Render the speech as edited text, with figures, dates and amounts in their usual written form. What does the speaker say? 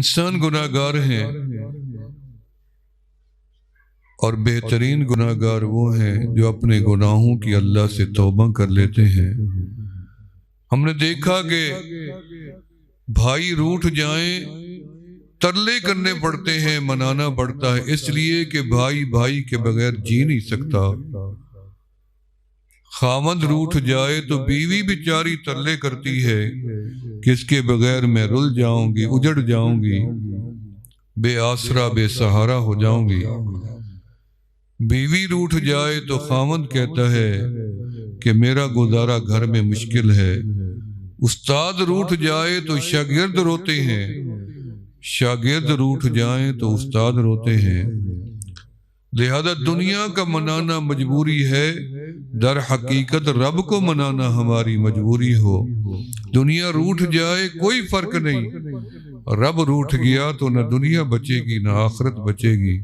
انسان گناہ گار ہیں اور بہترین گناہ گار وہ ہیں جو اپنے گناہوں کی اللہ سے توبہ کر لیتے ہیں۔ ہم نے دیکھا کہ بھائی روٹھ جائیں ترلے کرنے پڑتے ہیں، منانا پڑتا ہے، اس لیے کہ بھائی بھائی کے بغیر جی نہیں سکتا۔ خاوند روٹھ جائے تو بیوی بیچاری ترلے کرتی ہے کہ اس کے بغیر میں رل جاؤں گی، اجڑ جاؤں گی، بے آسرا بے سہارا ہو جاؤں گی۔ بیوی روٹھ جائے تو خاوند کہتا ہے کہ میرا گزارا گھر میں مشکل ہے۔ استاد روٹھ جائے تو شاگرد روتے ہیں، شاگرد روٹھ جائیں تو استاد روتے ہیں۔ لہذا دنیا کا منانا مجبوری ہے، در حقیقت رب کو منانا ہماری مجبوری ہو۔ دنیا روٹھ جائے کوئی فرق نہیں، رب روٹھ گیا تو نہ دنیا بچے گی نہ آخرت بچے گی۔